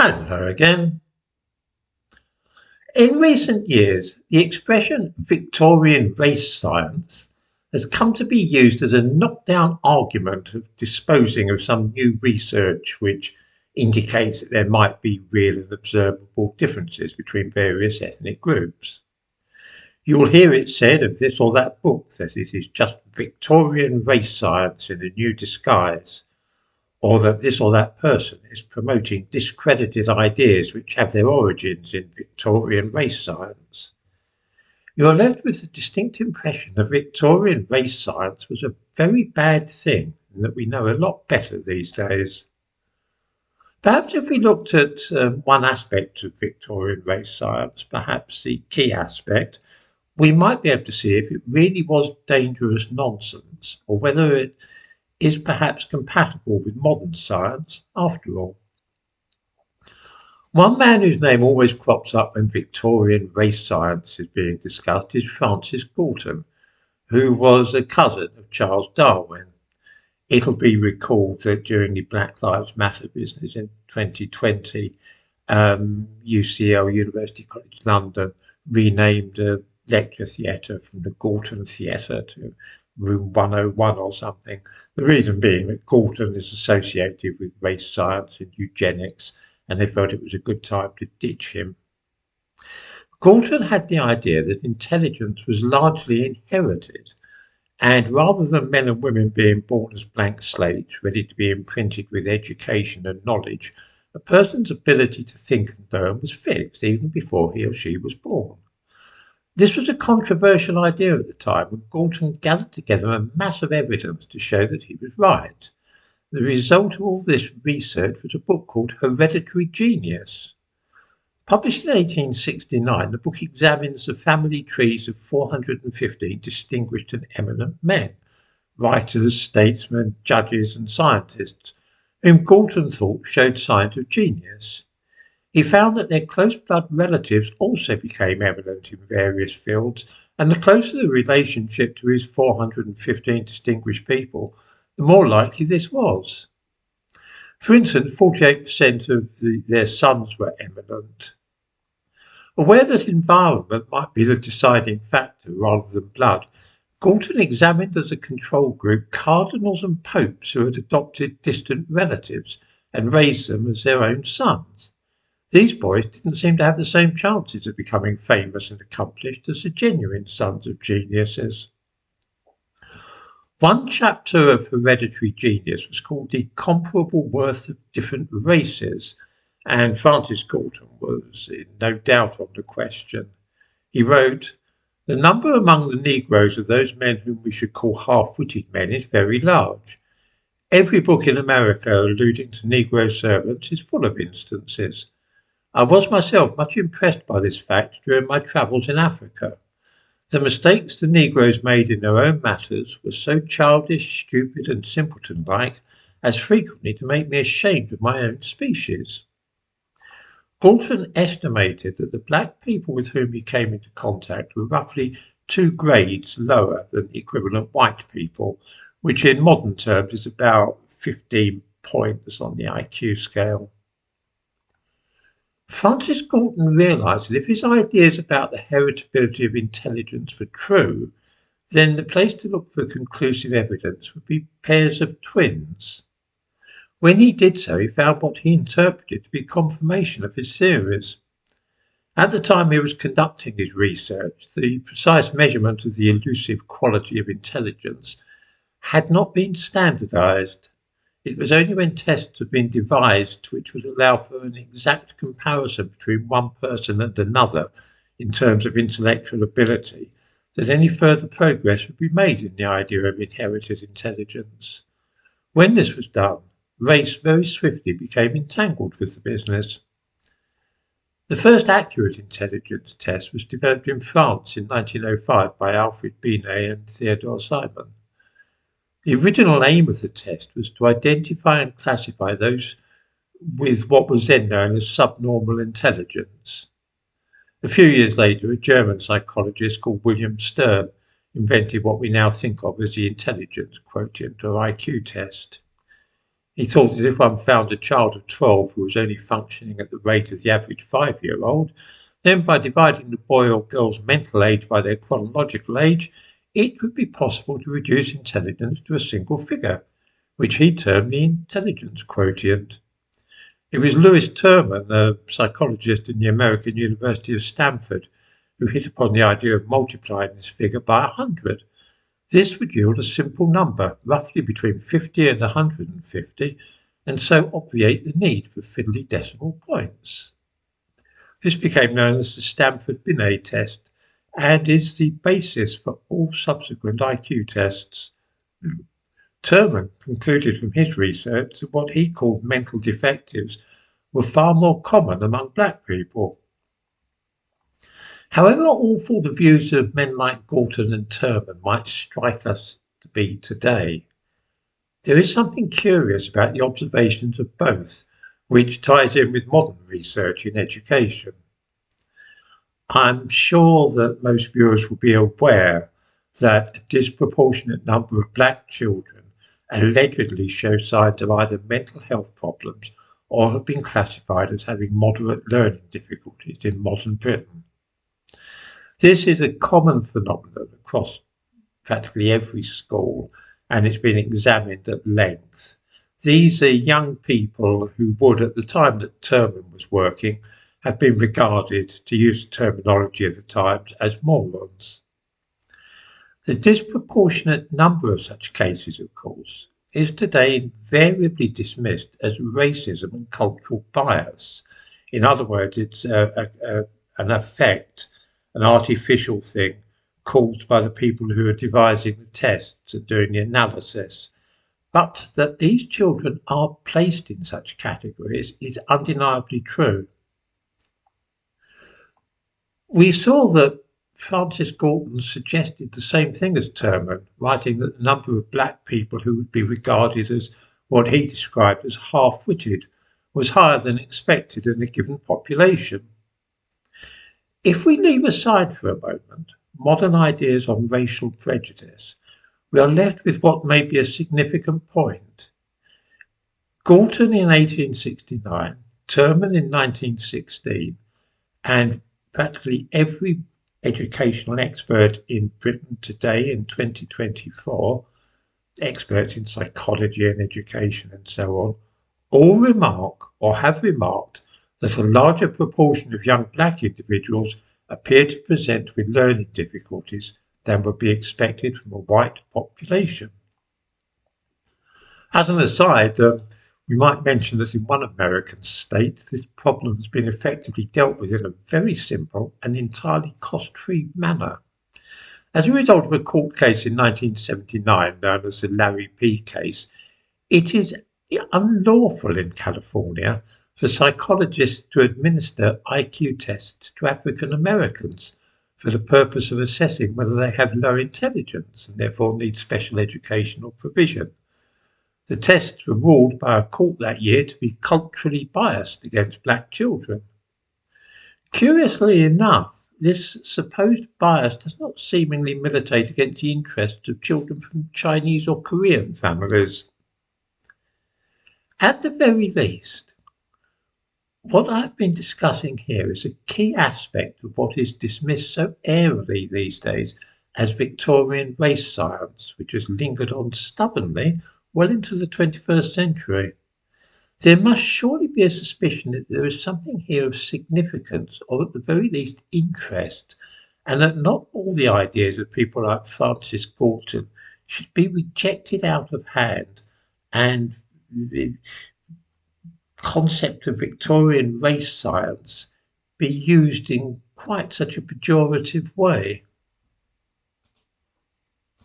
Hello again. In recent years, the expression Victorian race science has come to be used as a knockdown argument of disposing of some new research which indicates that there might be real and observable differences between various ethnic groups. You will hear it said of this or that book that it is just Victorian race science in a new disguise, or that this or that person is promoting discredited ideas which have their origins in Victorian race science. You are left with the distinct impression that Victorian race science was a very bad thing and that we know a lot better these days. Perhaps if we looked at one aspect of Victorian race science, perhaps the key aspect, we might be able to see if it really was dangerous nonsense or whether it is perhaps compatible with modern science after all. One man whose name always crops up when Victorian race science is being discussed is Francis Galton, who was a cousin of Charles Darwin. It'll be recalled that during the Black Lives Matter business in 2020, UCL, University College London, renamed a lecture theatre from the Galton Theatre to Room 101 or something. The reason being that Galton is associated with race science and eugenics, and they felt it was a good time to ditch him. Galton had the idea that intelligence was largely inherited, and rather than men and women being born as blank slates, ready to be imprinted with education and knowledge, a person's ability to think and learn was fixed even before he or she was born. This was a controversial idea at the time, and Galton gathered together a mass of evidence to show that he was right. The result of all this research was a book called Hereditary Genius. Published in 1869, the book examines the family trees of 415 distinguished and eminent men, writers, statesmen, judges and scientists, whom Galton thought showed signs of genius. He found that their close blood relatives also became eminent in various fields, and the closer the relationship to his 415 distinguished people, the more likely this was. For instance, 48% of their sons were eminent. Aware that environment might be the deciding factor rather than blood, Galton examined as a control group cardinals and popes who had adopted distant relatives and raised them as their own sons. These boys didn't seem to have the same chances of becoming famous and accomplished as the genuine sons of geniuses. One chapter of Hereditary Genius was called The Comparable Worth of Different Races, and Francis Galton was in no doubt on the question. He wrote, "The number among the Negroes of those men whom we should call half-witted men is very large. Every book in America alluding to Negro servants is full of instances. I was myself much impressed by this fact during my travels in Africa. The mistakes the Negroes made in their own matters were so childish, stupid, and simpleton-like as frequently to make me ashamed of my own species." Galton estimated that the black people with whom he came into contact were roughly 2 grades lower than the equivalent white people, which in modern terms is about 15 points on the IQ scale. Francis Galton realised that if his ideas about the heritability of intelligence were true, then the place to look for conclusive evidence would be pairs of twins. When he did so, he found what he interpreted to be confirmation of his theories. At the time he was conducting his research, the precise measurement of the elusive quality of intelligence had not been standardised. It was only when tests had been devised which would allow for an exact comparison between one person and another in terms of intellectual ability that any further progress would be made in the idea of inherited intelligence. When this was done, race very swiftly became entangled with the business. The first accurate intelligence test was developed in France in 1905 by Alfred Binet and Theodore Simon. The original aim of the test was to identify and classify those with what was then known as subnormal intelligence. A few years later, a German psychologist called William Stern invented what we now think of as the intelligence quotient or IQ test. He thought that if one found a child of 12 who was only functioning at the rate of the average 5-year-old, then by dividing the boy or girl's mental age by their chronological age, it would be possible to reduce intelligence to a single figure, which he termed the intelligence quotient. It was Lewis Terman, a psychologist in the American University of Stanford, who hit upon the idea of multiplying this figure by 100. This would yield a simple number, roughly between 50 and 150, and so obviate the need for fiddly decimal points. This became known as the Stanford-Binet test and is the basis for all subsequent IQ tests. Terman concluded from his research that what he called mental defectives were far more common among black people. However awful the views of men like Galton and Terman might strike us to be today, there is something curious about the observations of both, which ties in with modern research in education. I'm sure that most viewers will be aware that a disproportionate number of black children allegedly show signs of either mental health problems or have been classified as having moderate learning difficulties in modern Britain. This is a common phenomenon across practically every school, and it's been examined at length. These are young people who would, at the time that Terman was working, have been regarded, to use the terminology of the times, as morons. The disproportionate number of such cases, of course, is today invariably dismissed as racism and cultural bias. In other words, it's an effect, an artificial thing caused by the people who are devising the tests and doing the analysis. But that these children are placed in such categories is undeniably true. We saw that Francis Galton suggested the same thing as Terman, writing that the number of black people who would be regarded as what he described as half-witted was higher than expected in a given population. If we leave aside for a moment modern ideas on racial prejudice, we are left with what may be a significant point. Galton in 1869, Terman in 1916, and practically every educational expert in Britain today in 2024, experts in psychology and education and so on, all remark or have remarked that a larger proportion of young black individuals appear to present with learning difficulties than would be expected from a white population. As an aside, we might mention that in one American state, this problem has been effectively dealt with in a very simple and entirely cost-free manner. As a result of a court case in 1979 known as the Larry P. case, it is unlawful in California for psychologists to administer IQ tests to African Americans for the purpose of assessing whether they have low intelligence and therefore need special educational provision. The tests were ruled by a court that year to be culturally biased against black children. Curiously enough, this supposed bias does not seemingly militate against the interests of children from Chinese or Korean families. At the very least, what I've been discussing here is a key aspect of what is dismissed so airily these days as Victorian race science, which has lingered on stubbornly well into the 21st century. There must surely be a suspicion that there is something here of significance, or at the very least interest, and that not all the ideas of people like Francis Galton should be rejected out of hand and the concept of Victorian race science be used in quite such a pejorative way.